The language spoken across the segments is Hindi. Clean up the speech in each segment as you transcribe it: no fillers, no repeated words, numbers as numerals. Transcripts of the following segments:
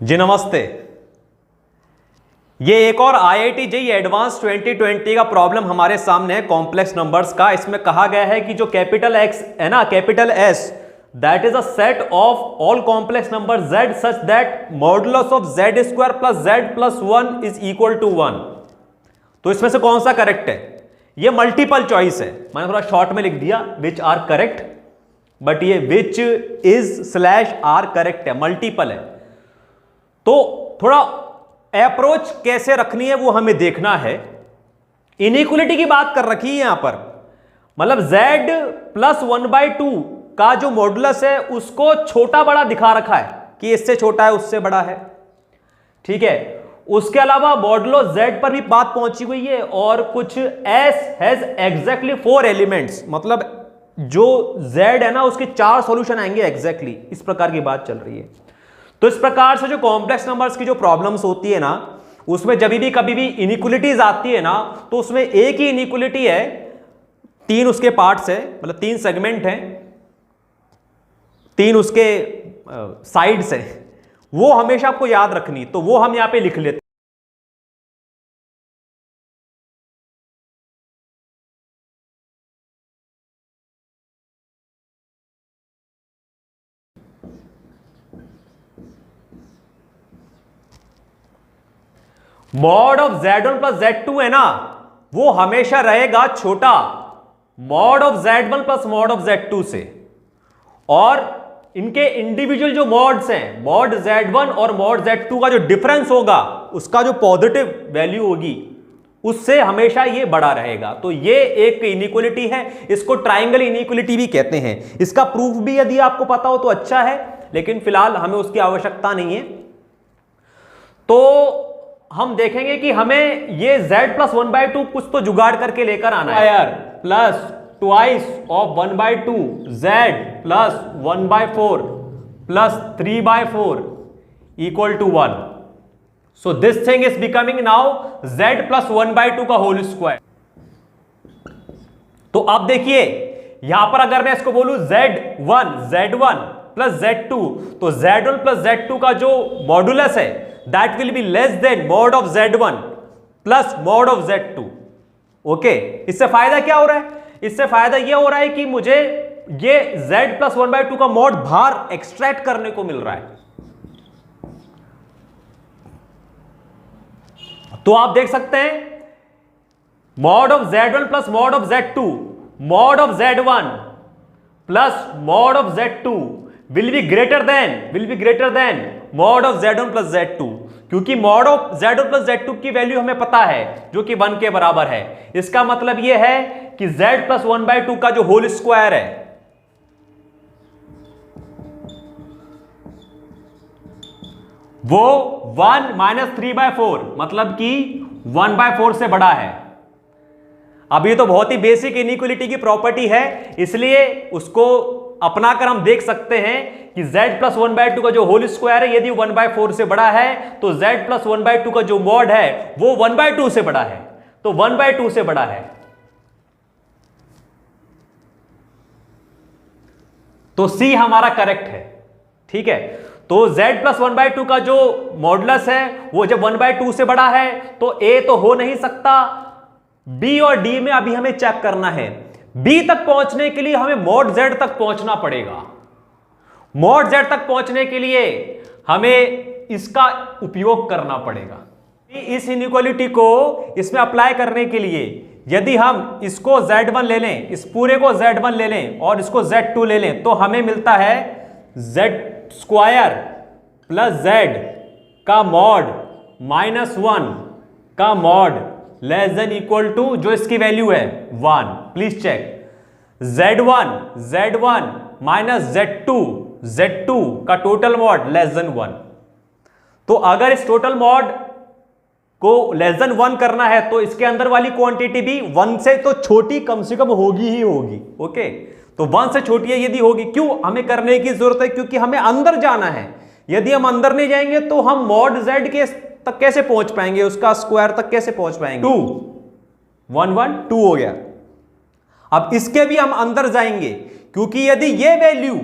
जी नमस्ते। ये एक और IIT JEE एडवांस 2020 का प्रॉब्लम हमारे सामने है कॉम्प्लेक्स नंबर्स का। इसमें कहा गया है कि जो कैपिटल X है ना, capital S, that is a set of all complex number Z such that modulus of Z square plus Z plus 1 is equal to 1। तो इसमें से कौन सा करेक्ट है? ये मल्टीपल चॉइस है, मैंने थोड़ा शॉर्ट में लिख दिया विच आर करेक्ट, बट ये which is slash are correct है, मल्टीपल है। तो थोड़ा अप्रोच कैसे रखनी है वो हमें देखना है। इनइक्वलिटी की बात कर रखी है यहां पर, मतलब z प्लस 1/2 का जो मॉडुलस है उसको छोटा बड़ा दिखा रखा है कि इससे छोटा है उससे बड़ा है, ठीक है। उसके अलावा मॉडुलो z पर भी बात पहुंची हुई है और कुछ s हैज एग्जैक्टली 4 एलिमेंट्स, मतलब जो z है ना उसके 4 सॉल्यूशन आएंगे एग्जैक्टली, इस प्रकार की बात चल रही है। तो इस प्रकार से जो कॉम्प्लेक्स नंबर्स की जो प्रॉब्लम्स होती है ना, उसमें जब भी कभी भी इनइक्वलिटीज आती है ना, तो उसमें एक ही इनइक्वलिटी है, 3 उसके पार्ट्स है, मतलब 3 सेगमेंट हैं, 3 उसके साइड्स हैं, वो हमेशा आपको याद रखनी। तो वो हम यहां पे लिख लेते हैं। Mod of Z1 plus Z2 है ना, वो हमेशा रहेगा छोटा mod of Z1 plus mod of Z2 से, और इनके इंडिविजुअल जो मॉड्स हैं, मॉड Z1 और मॉड Z2 का जो डिफरेंस होगा, उसका जो पॉजिटिव वैल्यू होगी उससे हमेशा ये बड़ा रहेगा। तो ये एक इनइक्वलिटी है, इसको ट्राइंगल इनइक्वलिटी भी कहते हैं। इसका प्रूफ भी यदि आपको पता हो तो अच्छा है, लेकिन फिलहाल हमें उसकी आवश्यकता नहीं है। तो हम देखेंगे कि हमें ये z प्लस 1/2 कुछ तो जुगाड़ करके लेकर आना है। Square plus twice of 1/2 z plus 1/4 plus 3/4 equal to 1। So this thing is becoming now z plus 1/2 का होल स्क्वायर। तो अब देखिए यहां पर अगर मैं इसको बोलूं z1 प्लस z2, तो z1 प्लस z2 का जो मॉडुलस है that will be less than mod of z1 plus mod of z2। Okay, इससे फायदा क्या हो रहा है? इससे फायदा यह हो रहा है कि मुझे ये z प्लस 1/2 का मॉड बाहर एक्सट्रैक्ट करने को मिल रहा है। तो आप देख सकते हैं mod of z1 plus mod of z2, mod of z1 plus mod of z2 will be greater than mod of z1 plus z2, क्योंकि mod of z1 plus z2 की वैल्यू हमें पता है जो कि 1 के बराबर है। इसका मतलब यह है कि z प्लस 1/2 का जो होल स्क्वायर है वो 1 माइनस 3/4, मतलब कि 1/4 से बड़ा है। अब ये तो बहुत ही बेसिक इनइक्वलिटी की प्रॉपर्टी है, इसलिए उसको अपनाकर हम देख सकते हैं कि z प्लस 1/2 का जो होल स्क्वायर है यदि 1/4 से बड़ा है तो z प्लस 1/2 का जो मॉड है वो 1/2 से बड़ा है, तो 1/2 से बड़ा है। तो C हमारा करेक्ट है, ठीक है। तो z प्लस 1/2 का जो मॉडुलस है वो जब 1/2 से बड़ा है तो A तो हो नहीं सकता। B और D में अभी हमें चेक करना है। B तक पहुंचने के लिए हमें मॉड Z तक पहुंचना पड़ेगा। मॉड Z तक पहुंचने के लिए हमें इसका उपयोग करना पड़ेगा। इस इनइक्वलिटी को इसमें अप्लाई करने के लिए यदि हम इसको Z1 ले लें, इस पूरे को Z1 ले लें और इसको Z2 ले लें, तो हमें मिलता है Z स्क्वायर प्लस Z का मॉड माइनस 1 का mod less than equal to जो इसकी वैल्यू है 1। Please check, Z1 minus Z2 का टोटल मॉड लेस देन 1। तो अगर इस टोटल मॉड को लेस देन 1 करना है तो इसके अंदर वाली क्वांटिटी भी 1 से तो छोटी कम से कम होगी ही होगी। ओके, तो 1 से छोटी है यदि होगी, क्यों हमें करने की जरूरत है? क्योंकि हमें अंदर जाना है। यदि हम अंदर नहीं जाएंगे तो हम मॉड Z के तक कैसे पहुंच पाएंगे, उसका स्क्वायर तक कैसे पहुंच पाएंगे? 2 हो गया। अब इसके भी हम अंदर जाएंगे, क्योंकि यदि ये वैल्यू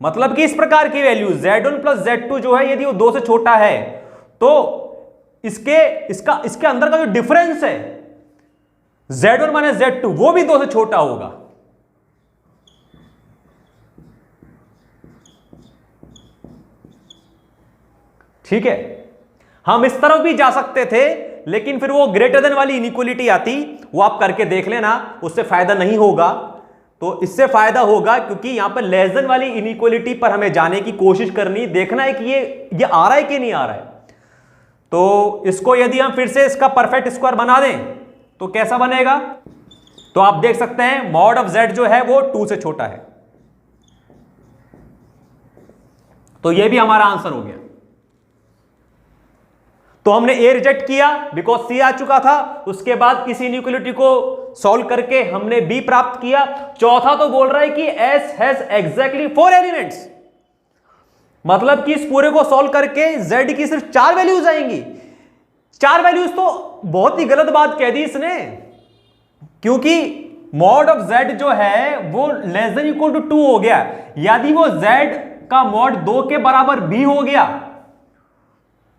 मतलब कि इस प्रकार की वैल्यू Z1 प्लस Z2 जो है यदि वो 2 से छोटा है तो इसके अंदर का जो डिफरेंस है Z1 माइनस Z2 वो भी 2 से छोटा होगा। ठीक है, हम इस तरफ भी जा सकते थे लेकिन फिर वो ग्रेटर देन वाली इनइक्वालिटी आती, वो आप करके देख लेना, उससे फायदा नहीं होगा। तो इससे फायदा होगा क्योंकि यहां पर लेस देन वाली इनइक्वालिटी पर हमें जाने की कोशिश करनी, देखना है कि ये आ रहा है कि नहीं आ रहा है। तो इसको यदि हम फिर से इसका परफेक्ट स्क्वायर बना दें तो कैसा बनेगा, तो आप देख सकते हैं मॉड ऑफ z जो है वो 2 से छोटा है। तो ये भी हमारा आंसर हो गया। तो हमने a रिजेक्ट किया बिकॉज c आ चुका था, उसके बाद इस इनइक्वालिटी को सॉल्व करके हमने b प्राप्त किया। चौथा तो बोल रहा है कि s हैज एग्जैक्टली 4 एलिमेंट्स, मतलब कि इस पूरे को सॉल्व करके z की सिर्फ 4 वैल्यूज आएंगी। 4 वैल्यूज तो बहुत ही गलत बात कह दी इसने, क्योंकि मॉड ऑफ z जो है वो लेस देन इक्वल टू 2 हो गया। यदि वो z का मॉड 2 के बराबर भी हो गया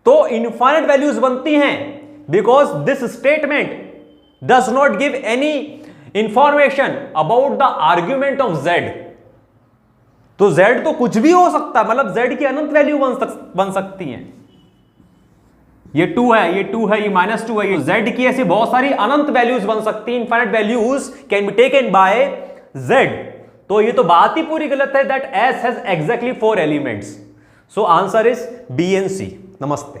तो इनफाइनाइट वैल्यूज बनती हैं, because this statement does not give any information about the argument of z। तो z तो कुछ भी हो सकता है, मतलब z की अनंत वैल्यू बन सकती हैं। ये 2 है, ये 2 है, ये -2 है, ये z की ऐसी बहुत सारी अनंत वैल्यूज बन सकती हैं। Infinite values can be taken by z। तो ये तो बात ही पूरी गलत है that s has exactly 4 elements. So answer is B and C। नमस्ते।